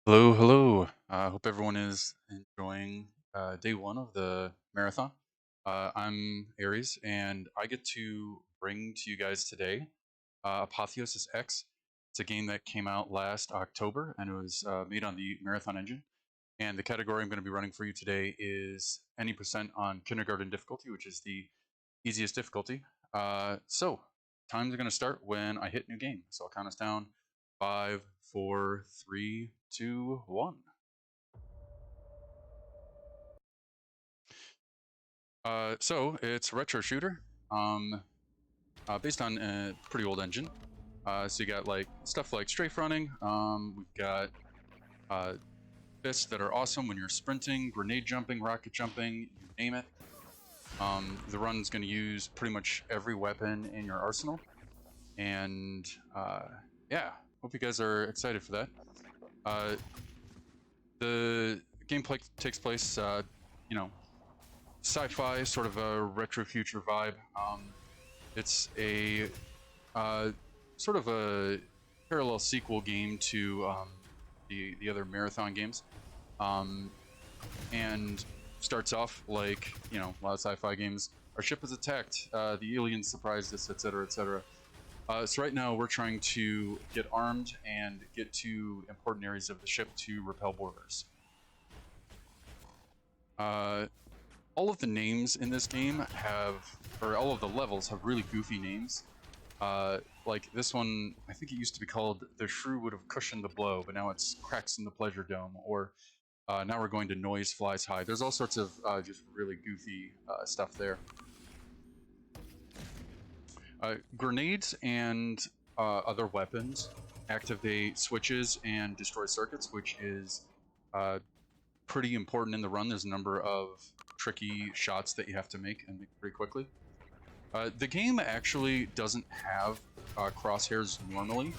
Hello, hello. I hope everyone is enjoying day one of the marathon. I'm Ares, and I get to bring to you guys today Apotheosis X. It's a game that came out last October, and it was made on the Marathon engine. And the category I'm going to be running for you today is any percent on kindergarten difficulty, which is the easiest difficulty. So, times are going to start when I hit new game. So I'll count us down. 5, 4, 3, 2, 1. So it's a retro shooter, based on a pretty old engine. So you got like stuff like strafe running. We've got uh, fists that are awesome when you're sprinting, grenade jumping, rocket jumping, you name it. The run's going to use pretty much every weapon in your arsenal, and yeah, hope you guys are excited for that. Uh, the gameplay takes place, you know, sci-fi, sort of a retro future vibe. It's a sort of a parallel sequel game to the other marathon games, um, and starts off like a lot of sci-fi games. Our ship is attacked. The aliens surprised us, etc., etc. So right now we're trying to get armed and get to important areas of the ship to repel boarders. Uh, all of the names in this game or all of the levels have really goofy names. Like this one, I think it used to be called "The Shrew Would Have Cushioned the Blow," but now it's "Cracks in the Pleasure Dome," or now we're going to "Noise Flies High." There's all sorts of just really goofy stuff there. Grenades and other weapons activate switches and destroy circuits, which is uh, pretty important in the run. There's a number of tricky shots that you have to make and make pretty quickly. The game actually doesn't have crosshairs normally,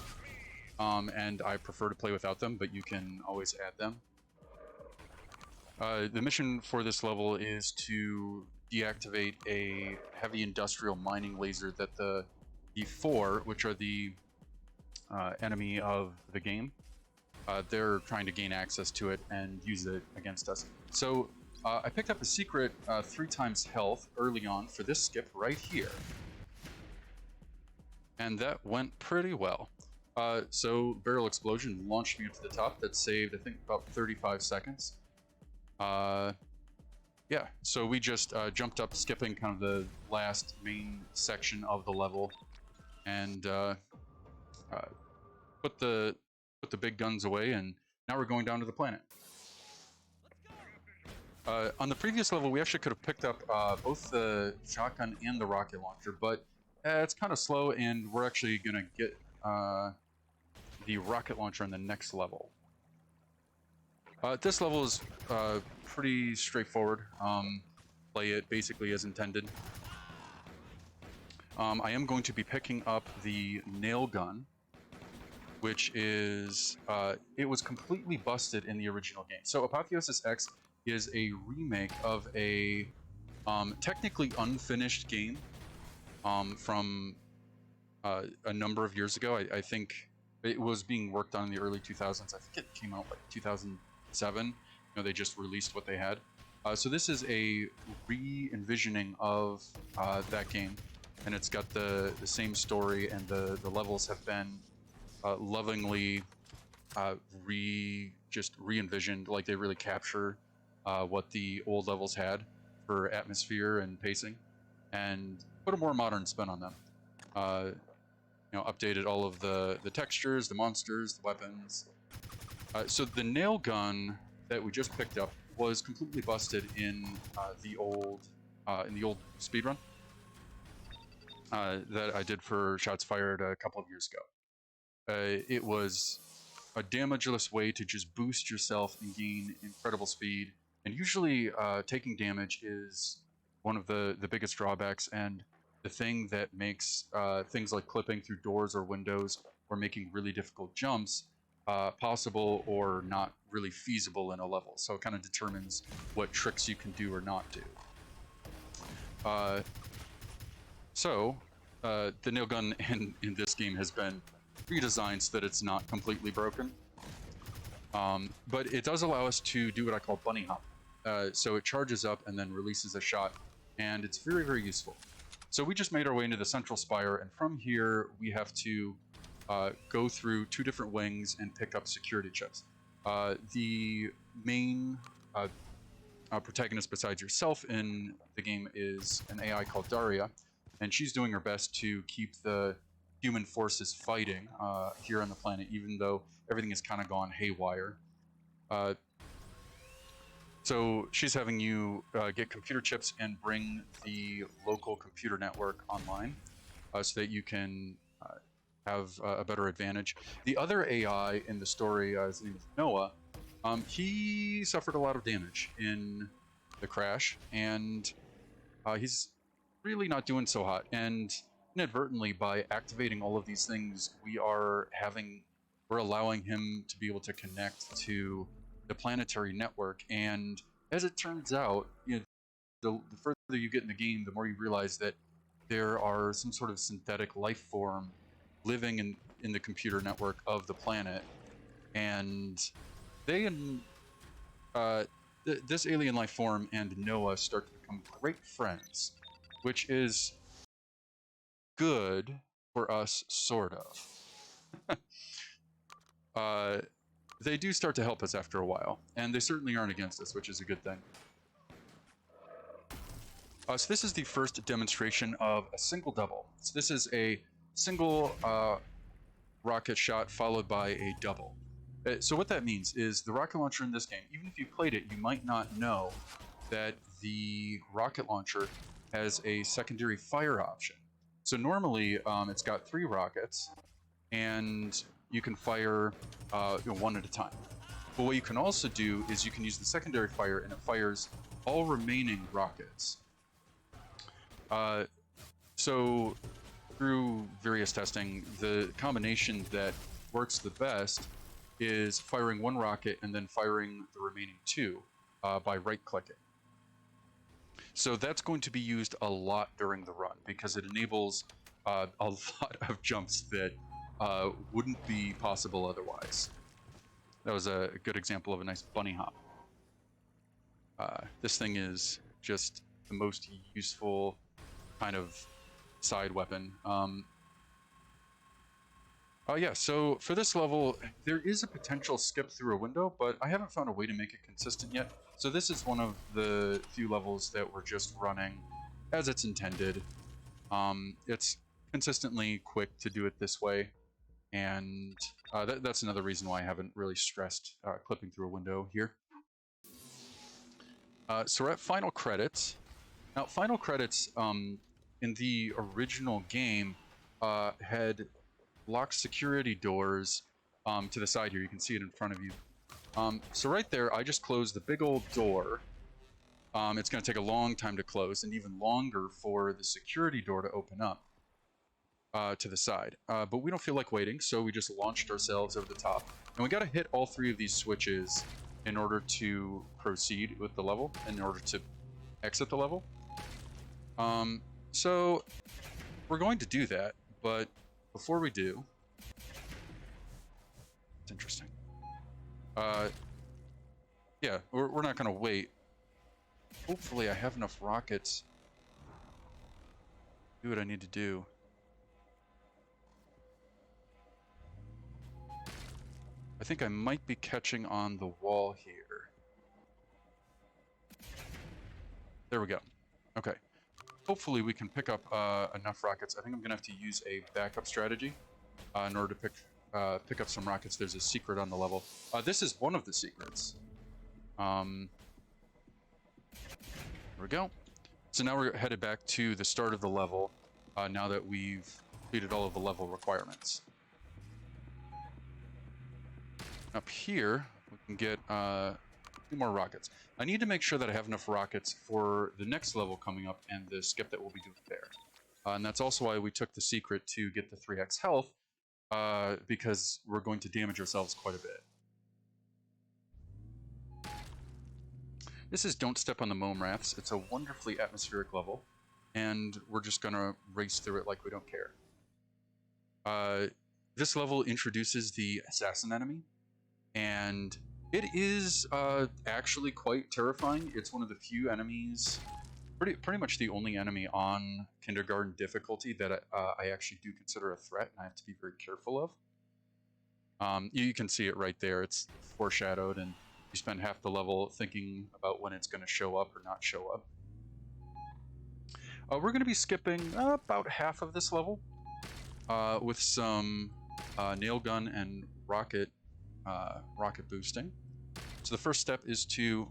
and I prefer to play without them, but you can always add them. The mission for this level is to deactivate a heavy industrial mining laser that the four, which are the enemy of the game, they're trying to gain access to it and use it against us. So I picked up a secret 3 times health early on for this skip right here. And that went pretty well. So barrel explosion launched me up to the top. That saved, I think, about 35 seconds. Yeah, so we just jumped up, skipping kind of the last main section of the level, and put the big guns away, and now we're going down to the planet. On the previous level, we actually could have picked up both the shotgun and the rocket launcher, but it's kind of slow, and we're actually going to get the rocket launcher in the next level. This level is pretty straightforward. Play it basically as intended. I am going to be picking up the nail gun, which is, it was completely busted in the original game. So Apotheosis X is a remake of a technically unfinished game from a number of years ago. I think it was being worked on in the early 2000s. I think it came out like 2007. They just released what they had. So this is a re-envisioning of that game, and it's got the same story, and the levels have been lovingly re-envisioned. Like, they really capture what the old levels had for atmosphere and pacing, and put a more modern spin on them. Updated all of the textures, the monsters, the weapons. So the nail gun that we just picked up was completely busted in the old speedrun that I did for Shots Fired a couple of years ago. It was a damageless way to just boost yourself and gain incredible speed. And usually taking damage is one of the biggest drawbacks, and the thing that makes things like clipping through doors or windows or making really difficult jumps possible or not really feasible in a level. So it kind of determines what tricks you can do or not do. The nail gun in this game has been redesigned so that it's not completely broken. But it does allow us to do what I call bunny hop. So it charges up and then releases a shot, and it's very, very useful. So we just made our way into the central spire, and from here we have to go through 2 different wings and pick up security chips. The main protagonist besides yourself in the game is an AI called Daria, and she's doing her best to keep the human forces fighting here on the planet, even though everything has kind of gone haywire. So she's having you get computer chips and bring the local computer network online so that you can have a better advantage. The other AI in the story, his name is Noah, he suffered a lot of damage in the crash, and he's really not doing so hot. And inadvertently, by activating all of these things, we're allowing him to be able to connect to the planetary network. And as it turns out, the further you get in the game, the more you realize that there are some sort of synthetic life form living in the computer network of the planet, and they and this alien life form and Noah start to become great friends, which is good for us, sort of. They do start to help us after a while, and they certainly aren't against us, which is a good thing. So this is the first demonstration of a single double. So this is a single rocket shot followed by a double. So what that means is the rocket launcher in this game, even if you played it, you might not know that the rocket launcher has a secondary fire option. So normally it's got 3 rockets, and you can fire one at a time. But what you can also do is you can use the secondary fire, and it fires all remaining rockets. So through various testing, the combination that works the best is firing 1 rocket and then firing the remaining 2 by right-clicking. So that's going to be used a lot during the run because it enables a lot of jumps that wouldn't be possible otherwise. That was a good example of a nice bunny hop. This thing is just the most useful kind of side weapon. Yeah, so for this level, there is a potential skip through a window, but I haven't found a way to make it consistent yet. So this is one of the few levels that we're just running as it's intended. It's consistently quick to do it this way, and that's another reason why I haven't really stressed clipping through a window here. So we're at final credits. Now, final credits in the original game had locked security doors to the side here. You can see it in front of you. So right there, I just closed the big old door. It's going to take a long time to close, and even longer for the security door to open up to the side. But we don't feel like waiting, so we just launched ourselves over the top. And we got to hit all 3 of these switches in order to proceed with the level, in order to exit the level. So we're going to do that, but before we do, it's interesting. Yeah, we're not going to wait. Hopefully I have enough rockets to do what I need to do. I think I might be catching on the wall here. There we go. Okay. Hopefully we can pick up enough rockets. I think I'm going to have to use a backup strategy in order to pick up some rockets. There's a secret on the level. This is one of the secrets. There we go. So now we're headed back to the start of the level now that we've completed all of the level requirements. Up here, we can get 2 more rockets. I need to make sure that I have enough rockets for the next level coming up and the skip that we'll be doing there. And that's also why we took the secret to get the 3x health, because we're going to damage ourselves quite a bit. This is Don't Step on the Mome Rafts. It's a wonderfully atmospheric level, and we're just going to race through it like we don't care. This level introduces the assassin enemy, and It is actually quite terrifying. It's one of the few enemies, pretty much the only enemy on kindergarten difficulty that I actually do consider a threat, and I have to be very careful of. You can see it right there. It's foreshadowed, and you spend half the level thinking about when it's going to show up or not show up. We're going to be skipping about half of this level with some nail gun and rocket boosting. So the first step is to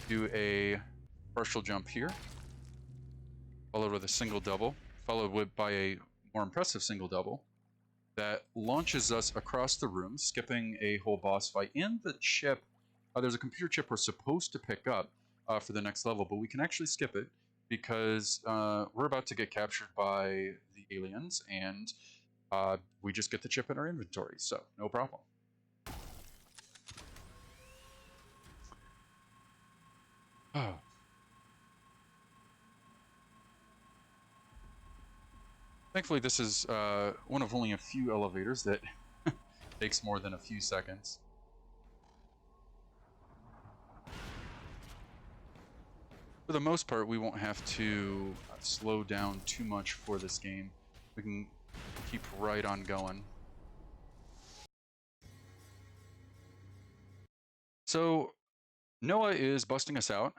do a partial jump here, followed with a single double, followed by a more impressive single double that launches us across the room, skipping a whole boss fight and the chip. There's a computer chip we're supposed to pick up for the next level, but we can actually skip it because we're about to get captured by the aliens, and we just get the chip in our inventory, so no problem. Oh. Thankfully, this is one of only a few elevators that takes more than a few seconds. For the most part, we won't have to slow down too much for this game. We can keep right on going. So, Noah is busting us out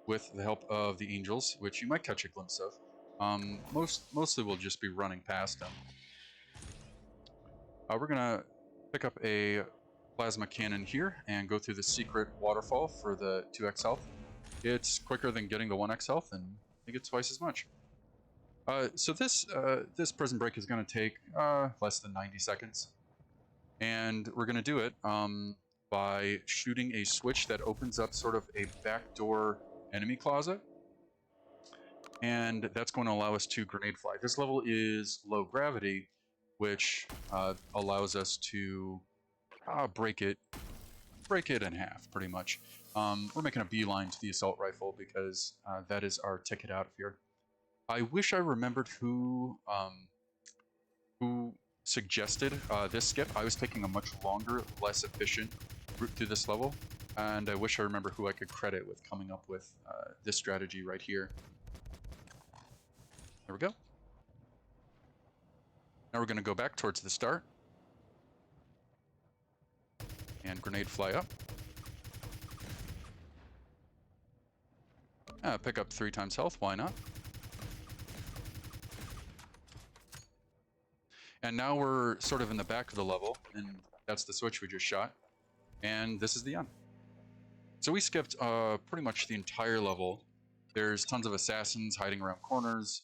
with the help of the angels, which you might catch a glimpse of. Mostly we'll just be running past them. We're gonna pick up a plasma cannon here and go through the secret waterfall for the 2x health. It's quicker than getting the 1x health, and you get twice as much. So this prison break is going to take less than 90 seconds. And we're going to do it by shooting a switch that opens up sort of a backdoor enemy closet. And that's going to allow us to grenade fly. This level is low gravity, which allows us to break it in half, pretty much. We're making a beeline to the assault rifle because that is our ticket out of here. I wish I remembered who suggested this skip. I was taking a much longer, less efficient route through this level, and I wish I remember who I could credit with coming up with this strategy right here. There we go. Now we're going to go back towards the start and grenade fly up. Pick up 3 times health, why not? And now we're sort of in the back of the level, and that's the switch we just shot. And this is the end. So we skipped pretty much the entire level. There's tons of assassins hiding around corners.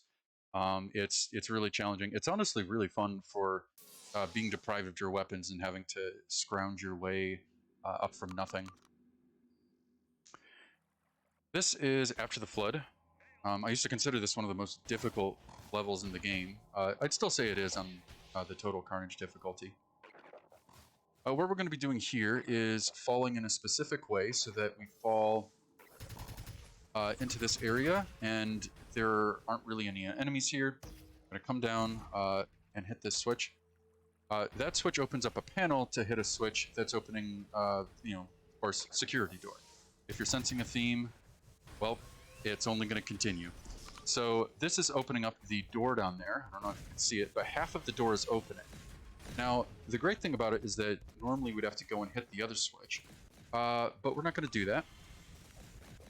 It's really challenging. It's honestly really fun for being deprived of your weapons and having to scrounge your way up from nothing. This is After the Flood. I used to consider this one of the most difficult levels in the game. I'd still say it is on the total carnage difficulty. What we're going to be doing here is falling in a specific way so that we fall into this area, and there aren't really any enemies here. I'm going to come down and hit this switch. That switch opens up a panel to hit a switch that's opening, of course, security door. If you're sensing a theme, well, it's only going to continue. So this is opening up the door down there. I don't know if you can see it, but half of the door is opening. Now, the great thing about it is that normally we'd have to go and hit the other switch, but we're not going to do that.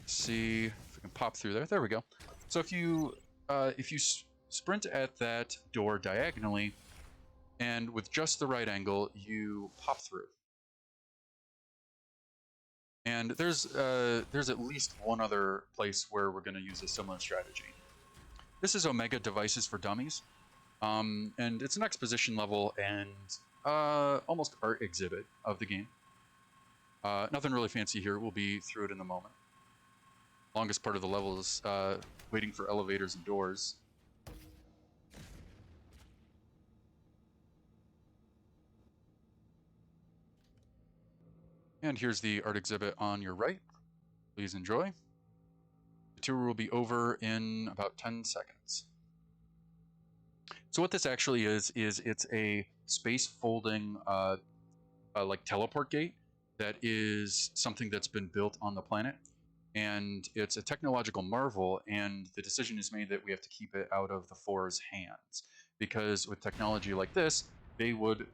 Let's see if we can pop through there. There we go. So if you sprint at that door diagonally, and with just the right angle, you pop through. And there's at least one other place where we're going to use a similar strategy. This is Omega Devices for Dummies, and it's an exposition level and almost art exhibit of the game. Nothing really fancy here. We'll be through it in a moment. Longest part of the level is waiting for elevators and doors. And here's the art exhibit on your right. Please enjoy. The tour will be over in about 10 seconds. So what this actually is it's a space folding like teleport gate that is something that's been built on the planet, and it's a technological marvel, and the decision is made that we have to keep it out of the Four's hands, because with technology like this, they would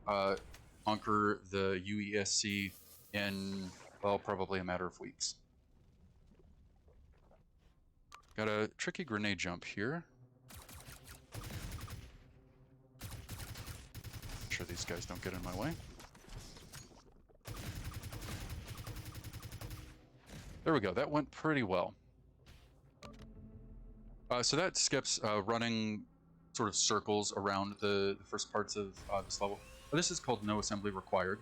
conquer the UESC in, well, probably a matter of weeks. Got a tricky grenade jump here. Make sure these guys don't get in my way. There we go, that went pretty well. So that skips running sort of circles around the first parts of this level. This is called No Assembly Required.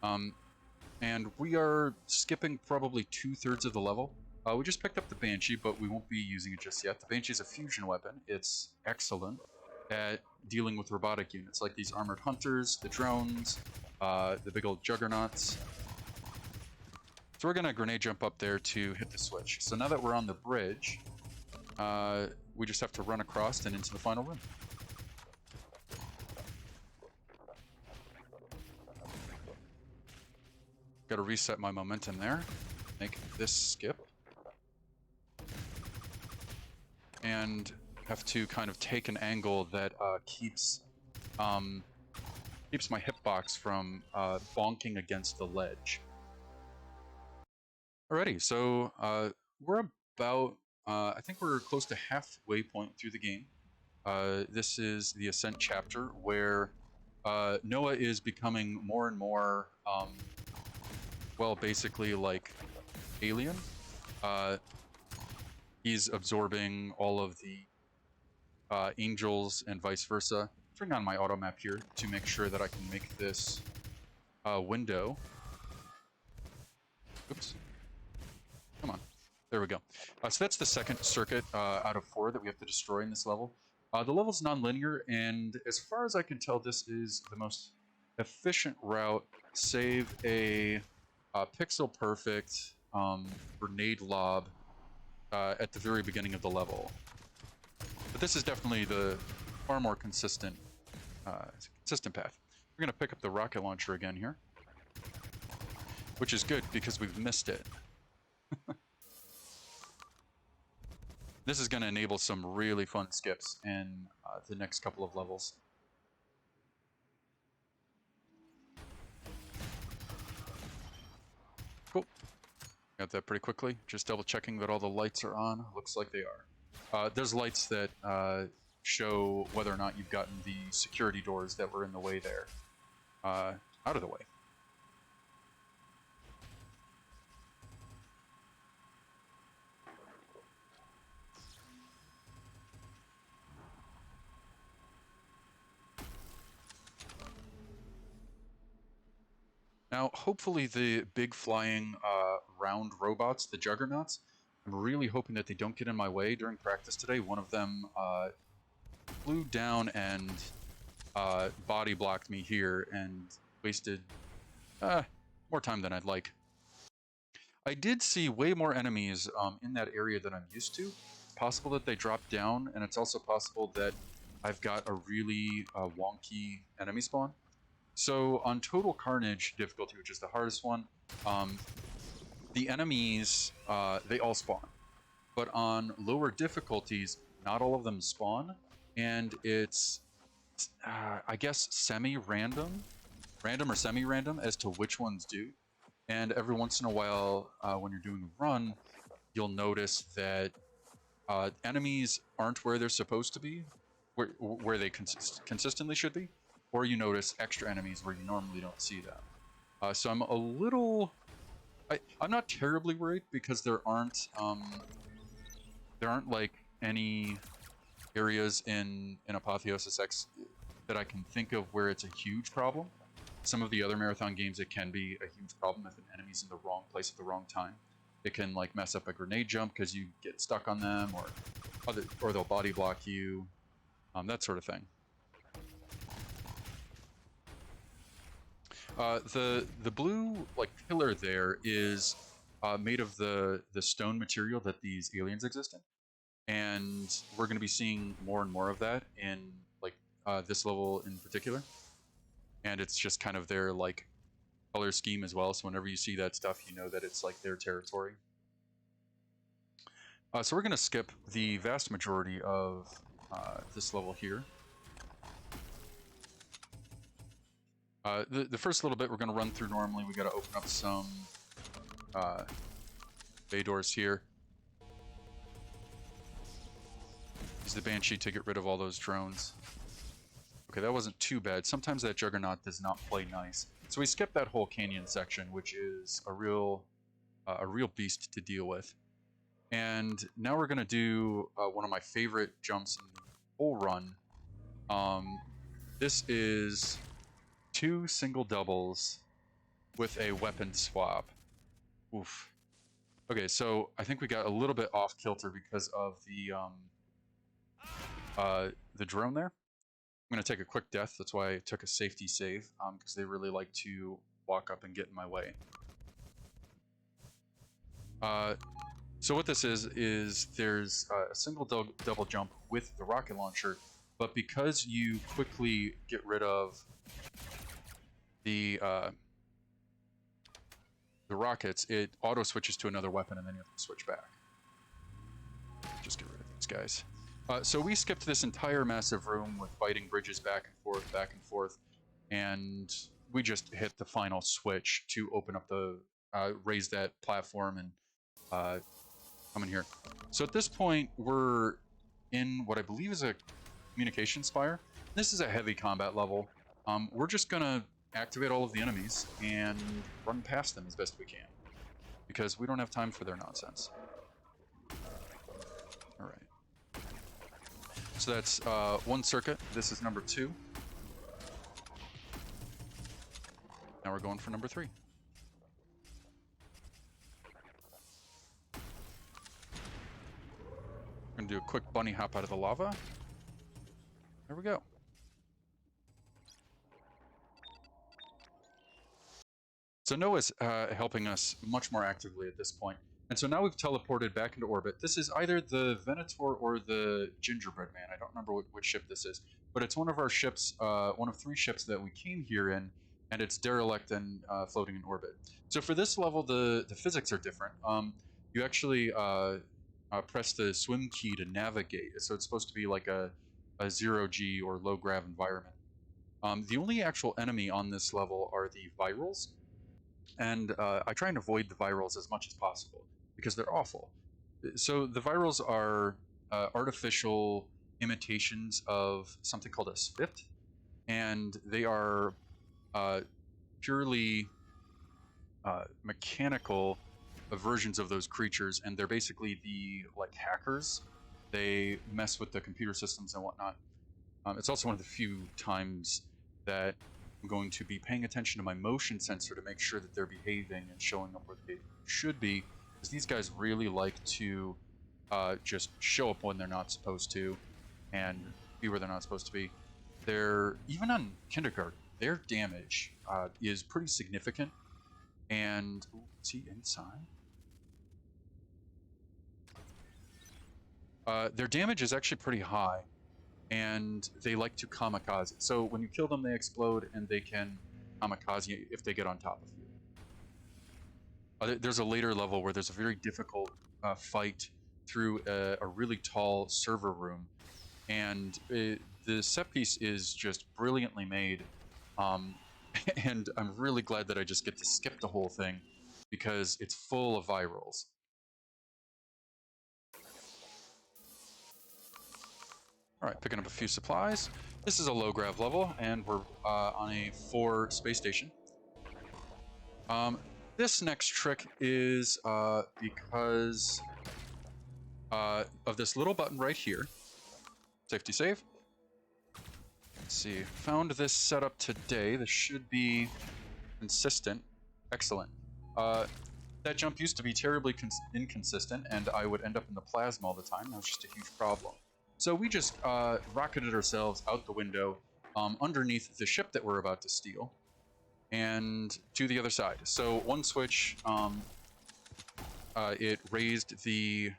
And we are skipping probably 2/3 of the level. We just picked up the Banshee, but we won't be using it just yet. The Banshee is a fusion weapon. It's excellent at dealing with robotic units, like these armored hunters, the drones, the big old juggernauts. So we're going to grenade jump up there to hit the switch. So now that we're on the bridge, we just have to run across and into the final room. Got to reset my momentum there. Make this skip. And have to kind of take an angle that keeps my hitbox from bonking against the ledge. Alrighty, so we're about, I think we're close to halfway point through the game. This is the Ascent chapter, where Noah is becoming more and more, well, basically like alien. He's absorbing all of the angels and vice versa. Turning on my auto map here to make sure that I can make this window. Oops. Come on. There we go. So that's the second circuit out of 4 that we have to destroy in this level. The level's non-linear, and as far as I can tell, this is the most efficient route, save a pixel-perfect grenade lob at the very beginning of the level. But this is definitely the far more consistent path. We're going to pick up the rocket launcher again here, which is good because we've missed it. This is going to enable some really fun skips in the next couple of levels. Cool. Got that pretty quickly. Just double checking that all the lights are on. Looks like they are. There's lights that show whether or not you've gotten the security doors that were in the way there out of the way. Now, hopefully the big flying round robots, the juggernauts, I'm really hoping that they don't get in my way during practice today. One of them flew down and body blocked me here and wasted more time than I'd like. I did see way more enemies in that area than I'm used to. It's possible that they dropped down, and it's also possible that I've got a really wonky enemy spawn. So on Total Carnage difficulty, which is the hardest one, the enemies, they all spawn. But on lower difficulties, not all of them spawn, and it's, I guess, semi-random, random or semi-random as to which ones do. And every once in a while, when you're doing a run, you'll notice that enemies aren't where they're supposed to be, where they consistently should be. Or you notice extra enemies where you normally don't see them. So I'm a little... I'm not terribly worried because there aren't like any areas in Apotheosis X that I can think of where it's a huge problem. Some of the other marathon games, it can be a huge problem if an enemy's in the wrong place at the wrong time. It can like mess up a grenade jump because you get stuck on them, or they'll body block you, that sort of thing. The blue like pillar there is made of the stone material that these aliens exist in, and we're going to be seeing more and more of that in like this level in particular. And it's just kind of their like color scheme as well. So whenever you see that stuff, you know that it's like their territory. So we're going to skip the vast majority of this level here. The first little bit we're going to run through normally. We got to open up some bay doors here. Use the Banshee to get rid of all those drones. Okay, that wasn't too bad. Sometimes that Juggernaut does not play nice. So we skipped that whole canyon section, which is a real beast to deal with. And now we're going to do one of my favorite jumps in the whole run. This is 2 single doubles with a weapon swap. Oof. Okay, so I think we got a little bit off kilter because of the drone there. I'm going to take a quick death. That's why I took a safety save, because they really like to walk up and get in my way. So what this is there's a single double jump with the rocket launcher, but because you quickly get rid of the rockets, it auto switches to another weapon, and then you have to switch back. Just get rid of these guys. So we skipped this entire massive room with fighting bridges back and forth, and we just hit the final switch to open up the raise that platform and come in here. So at this point, we're in what I believe is a communication spire. This is a heavy combat level. We're just gonna activate all of the enemies and run past them as best we can, because we don't have time for their nonsense. All right. So that's 1 circuit. This is number 2. Now we're going for number 3. We're gonna do a quick bunny hop out of the lava. There we go. So Noah's helping us much more actively at this point. And so now we've teleported back into orbit. This is either the Venator or the Gingerbread Man. I don't remember which ship this is. But it's one of our ships, one of 3 ships that we came here in, and it's derelict and floating in orbit. So for this level, the physics are different. You actually press the swim key to navigate. So it's supposed to be like a 0G or low grav environment. The only actual enemy on this level are the virals. And I try and avoid the virals as much as possible because they're awful. So the virals are artificial imitations of something called a Swift, and they are purely mechanical versions of those creatures, and they're basically the hackers. They mess with the computer systems and whatnot. It's also one of the few times that I'm going to be paying attention to my motion sensor to make sure that they're behaving and showing up where they should be, because these guys really like to just show up when they're not supposed to and be where they're not supposed to be. They're, even on kindergarten, their damage is pretty significant. And is he inside? Their damage is actually pretty high, and they like to kamikaze. So when you kill them, they explode, and they can kamikaze you if they get on top of you. There's a later level where there's a very difficult fight through a really tall server room, and the set piece is just brilliantly made, and I'm really glad that I just get to skip the whole thing because it's full of virals. All right, picking up a few supplies. This is a low grav level, and we're on a 4 space station. This next trick is because of this little button right here. Safety save. Let's see. Found this setup today. This should be consistent. Excellent. That jump used to be terribly inconsistent, and I would end up in the plasma all the time. That was just a huge problem. So we just rocketed ourselves out the window underneath the ship that we're about to steal and to the other side. So one switch, it raised the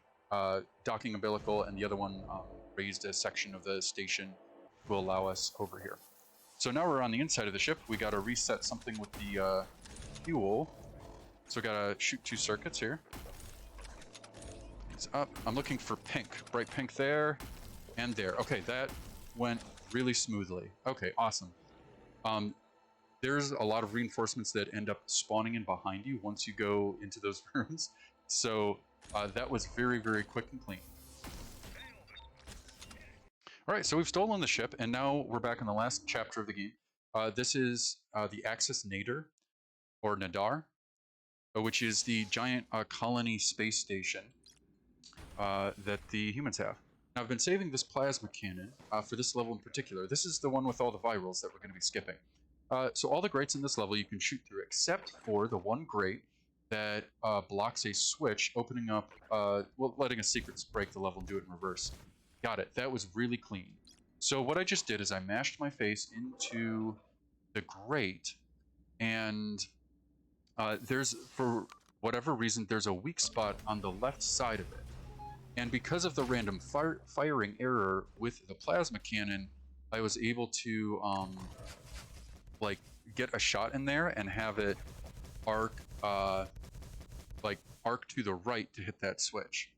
docking umbilical, and the other one raised a section of the station to allow us over here. So now we're on the inside of the ship. We got to reset something with the fuel. So gotta shoot 2 circuits here. It's up. I'm looking for pink. Bright pink there and there. Okay, that went really smoothly. Okay, awesome. There's a lot of reinforcements that end up spawning in behind you once you go into those rooms. So that was very, very quick and clean. All right, so we've stolen the ship, and now we're back in the last chapter of the game. This is the Axis Nadir, or Nadar, which is the giant colony space station that the humans have. Now, I've been saving this plasma cannon for this level in particular. This is the one with all the virals that we're going to be skipping. So all the grates in this level you can shoot through, except for the one grate that blocks a switch, opening up, well, letting a secret break the level and do it in reverse. Got it. That was really clean. So what I just did is I mashed my face into the grate, and there's, for whatever reason, there's a weak spot on the left side of it. And because of the random firing error with the plasma cannon, I was able to like get a shot in there and have it arc arc to the right to hit that switch.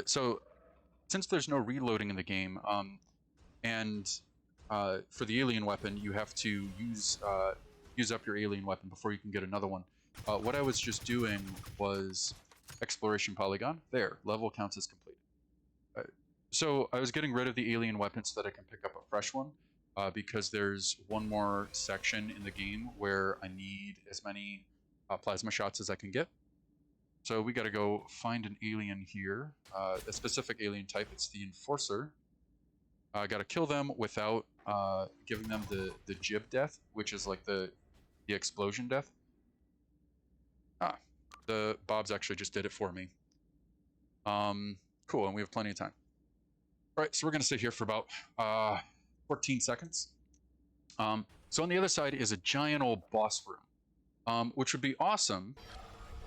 So since there's no reloading in the game, and for the alien weapon you have to use up your alien weapon before you can get another one. What I was just doing was exploration polygon. There, level counts as complete. So I was getting rid of the alien weapon so that I can pick up a fresh one, because there's one more section in the game where I need as many plasma shots as I can get. So we got to go find an alien here, a specific alien type. It's the Enforcer. I got to kill them without giving them the jib death, which is like the explosion death. Ah, the Bobs actually just did it for me. Cool, and we have plenty of time. All right, so we're going to sit here for about 14 seconds. So on the other side is a giant old boss room, which would be awesome.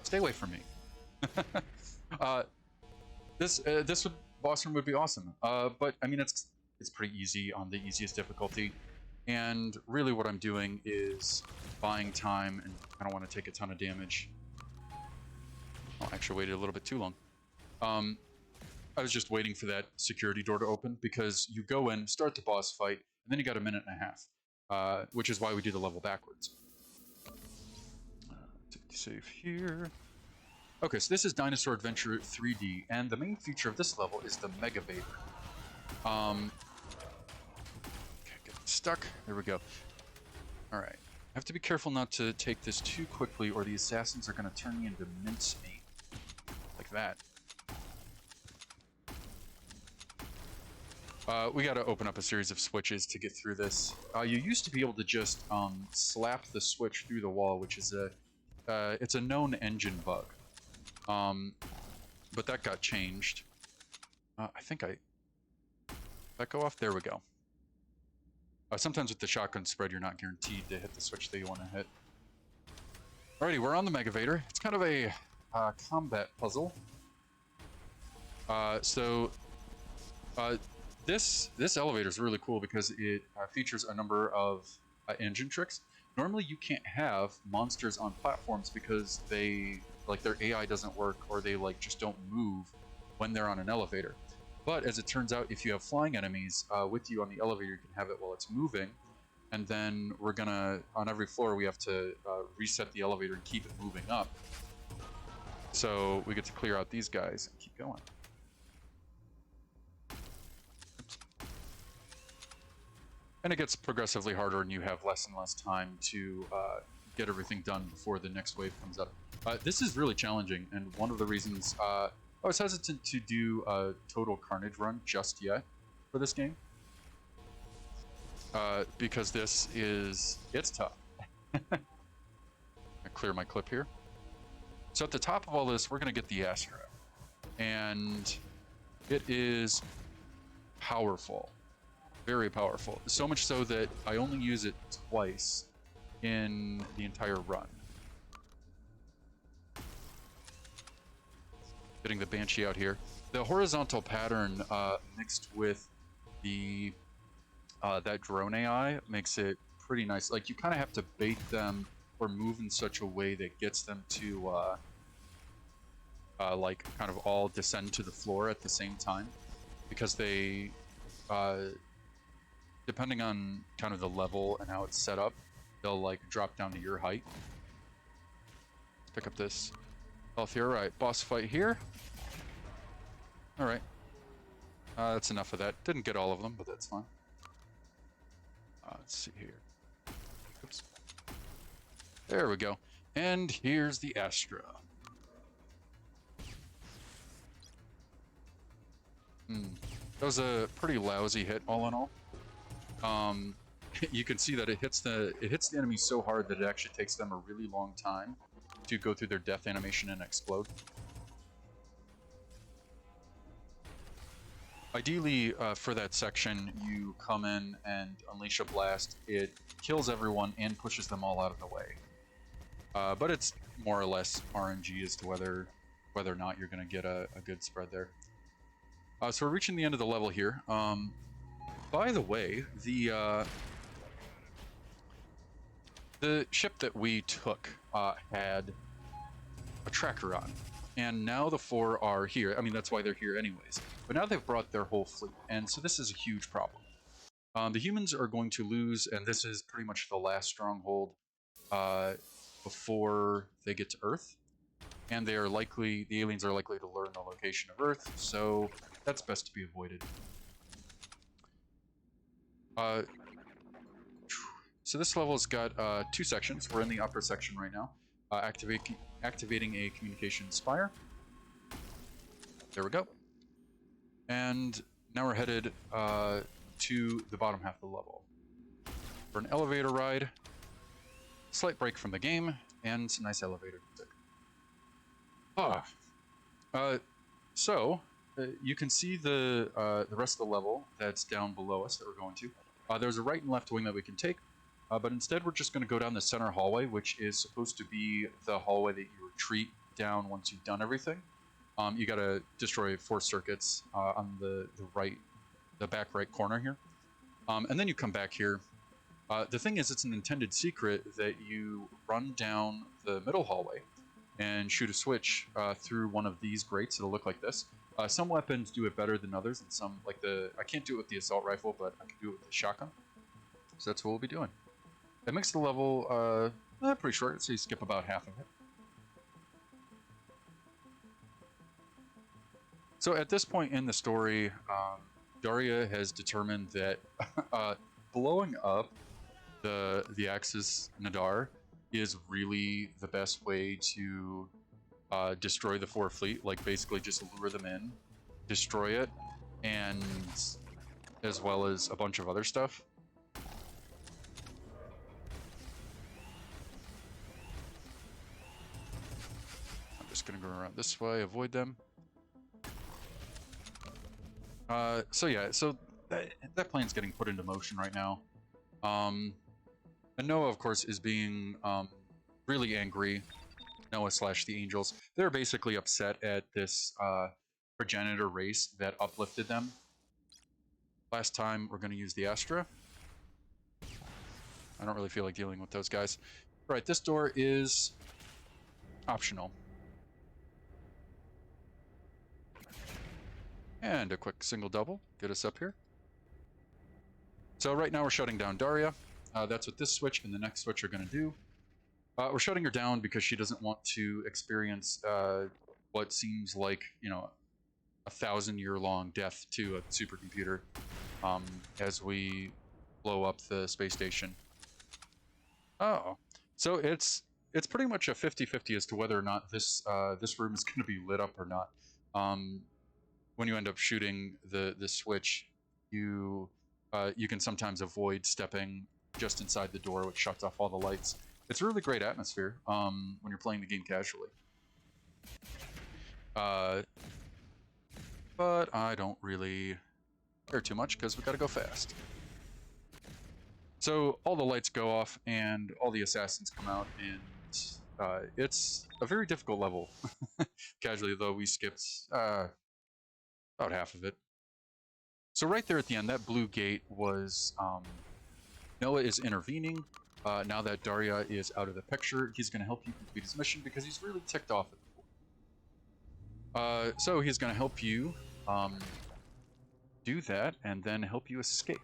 Stay away from me. This boss room would be awesome, but I mean it's pretty easy on the easiest difficulty, and really what I'm doing is buying time, and I don't want to take a ton of damage. Oh, actually waited a little bit too long. I was just waiting for that security door to open, because you go in, start the boss fight, and then you got a minute and a half, which is why we do the level backwards. Save here. Okay, so this is Dinosaur Adventure 3D, and the main feature of this level is the Megavator. Okay, get stuck. There we go. All right. I have to be careful not to take this too quickly, or the assassins are going to turn me into mincemeat. Like that. We got to open up a series of switches to get through this. You used to be able to just slap the switch through the wall, which is it's a known engine bug. But that got changed. I think did that go off? There we go. Sometimes with the shotgun spread, you're not guaranteed to hit the switch that you want to hit. Alrighty, we're on the Megavator. It's kind of a combat puzzle. This elevator is really cool because it features a number of engine tricks. Normally, you can't have monsters on platforms because their AI doesn't work, or they just don't move when they're on an elevator. But as it turns out, if you have flying enemies with you on the elevator, you can have it while it's moving. And then we're gonna, on every floor, we have to reset the elevator and keep it moving up. So we get to clear out these guys and keep going. Oops. And it gets progressively harder, and you have less and less time to get everything done before the next wave comes up. This is really challenging, and one of the reasons I was hesitant to do a total Carnage run just yet for this game, because it's tough. I clear my clip here. So at the top of all this, we're going to get the Astro, and it is powerful, very powerful. So much so that I only use it twice in the entire run. Getting the Banshee out here. The horizontal pattern mixed with the that drone AI makes it pretty nice. Like, you kind of have to bait them or move in such a way that gets them to like kind of all descend to the floor at the same time, because they, depending on kind of the level and how it's set up, they'll like drop down to your height. Let's pick up this health here. All right, boss fight here. All right, that's enough of that. Didn't get all of them, but that's fine. Let's see here. Oops. There we go. And here's the Astra. That was a pretty lousy hit, all in all. You can see that it hits the enemy so hard that it actually takes them a really long time to go through their death animation and explode. Ideally, for that section, you come in and unleash a blast. It kills everyone and pushes them all out of the way. But it's more or less RNG as to whether or not you're going to get a good spread there. So we're reaching the end of the level here. By the way, the ship that we took had a tracker on, and now the 4 are here. I mean, that's why they're here anyways. But now they've brought their whole fleet, and so this is a huge problem. The humans are going to lose, and this is pretty much the last stronghold before they get to Earth. And the aliens are likely to learn the location of Earth, so that's best to be avoided. So this level's got 2 sections. We're in the upper section right now. Activating a communication spire. There we go. And now we're headed to the bottom half of the level for an elevator ride. Slight break from the game and some nice elevator music. So you can see the rest of the level that's down below us that we're going to. There's a right and left wing that we can take, but instead we're just going to go down the center hallway, which is supposed to be the hallway that you retreat down once you've done everything. You got to destroy 4 circuits on the back right corner here, and then you come back here. The thing is, it's an intended secret that you run down the middle hallway and shoot a switch through one of these grates. It'll look like this. Some weapons do it better than others, and some, like I can't do it with the assault rifle, but I can do it with the shotgun. So that's what we'll be doing. It makes the level pretty short, so you skip about half of it. So at this point in the story, Daria has determined that blowing up the Axis Nadar is really the best way to destroy the 4 fleet. Like, basically just lure them in, destroy it, and as well as a bunch of other stuff. I'm just gonna go around this way, avoid them. So yeah, so that plan's getting put into motion right now. And Noah, of course, is being really angry. Noah / the Angels. They're basically upset at this progenitor race that uplifted them. Last time, we're going to use the Astra. I don't really feel like dealing with those guys. Right, this door is optional. And a quick single double, get us up here. So right now we're shutting down Daria. That's what this switch and the next switch are going to do. We're shutting her down because she doesn't want to experience what seems like, you know, 1,000-year-long death to a supercomputer as we blow up the space station. Oh, so it's pretty much a 50-50 as to whether or not this room is going to be lit up or not. When you end up shooting the switch, you can sometimes avoid stepping just inside the door, which shuts off all the lights. It's a really great atmosphere when you're playing the game casually. But I don't really care too much because we gotta go fast. So all the lights go off and all the assassins come out, and it's a very difficult level. Casually, though, we skipped about half of it. So right there at the end, that blue gate was Noah is intervening now that Daria is out of the picture, he's going to help you complete his mission because he's really ticked off at the pool. So he's going to help you do that and then help you escape.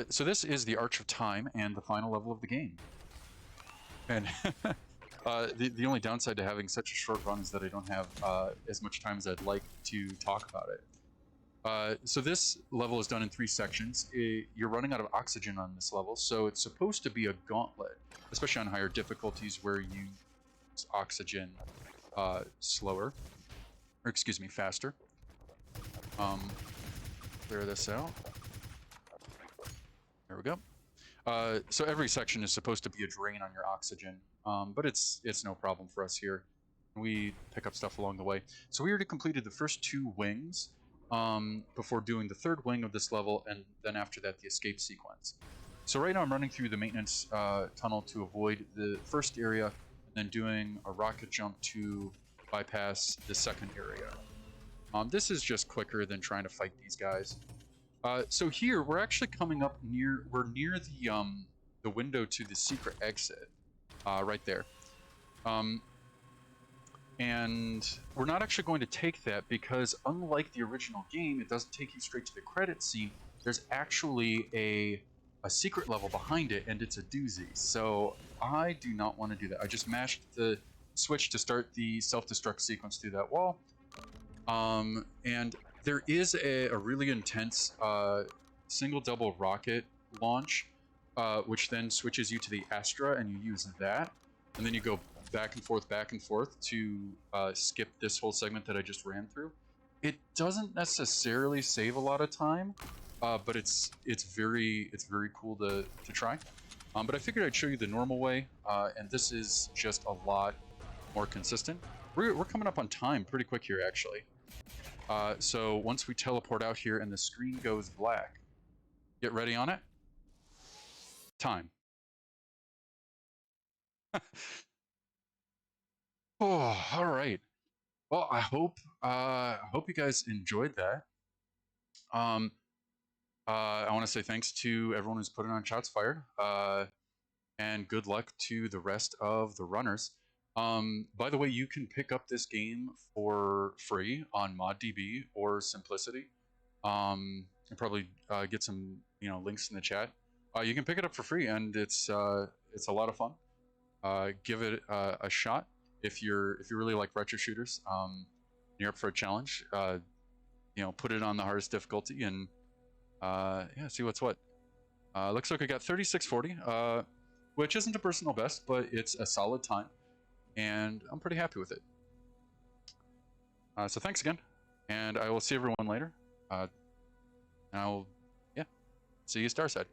So this is the Arch of Time and the final level of the game. And the only downside to having such a short run is that I don't have as much time as I'd like to talk about it. So this level is done in 3 sections. You're running out of oxygen on this level, so it's supposed to be a gauntlet, especially on higher difficulties where you use oxygen slower, or excuse me, faster. Clear this out. There we go. So every section is supposed to be a drain on your oxygen, but it's no problem for us here. We pick up stuff along the way. So we already completed the first 2 wings before doing the 3rd wing of this level, and then after that the escape sequence. So right now I'm running through the maintenance tunnel to avoid the first area, and then doing a rocket jump to bypass the 2nd area. This is just quicker than trying to fight these guys. So here we're actually coming up near the window to the secret exit, right there. And we're not actually going to take that because unlike the original game, it doesn't take you straight to the credit scene. There's actually a secret level behind it, and it's a doozy. So I do not want to do that. I just mashed the switch to start the self-destruct sequence through that wall. And there is a really intense single-double rocket launch, which then switches you to the Astra, and you use that. And then you go back and forth to skip this whole segment that I just ran through. It doesn't necessarily save a lot of time, but it's very cool to try. But I figured I'd show you the normal way, and this is just a lot more consistent. We're coming up on time pretty quick here, actually. So once we teleport out here and the screen goes black, get ready on it. Time. Oh, all right. Well, I hope you guys enjoyed that. I want to say thanks to everyone who's putting on shots fired, and good luck to the rest of the runners. By the way, you can pick up this game for free on ModDB or Simplicity. And probably get some links in the chat. You can pick it up for free, and it's a lot of fun. Give it a shot if you really like retro shooters. You're up for a challenge. Put it on the hardest difficulty and yeah, see what's what. Looks like I got 3640, which isn't a personal best, but it's a solid time, and I'm pretty happy with it. So thanks again, and I will see everyone later. And I'll see you Starside.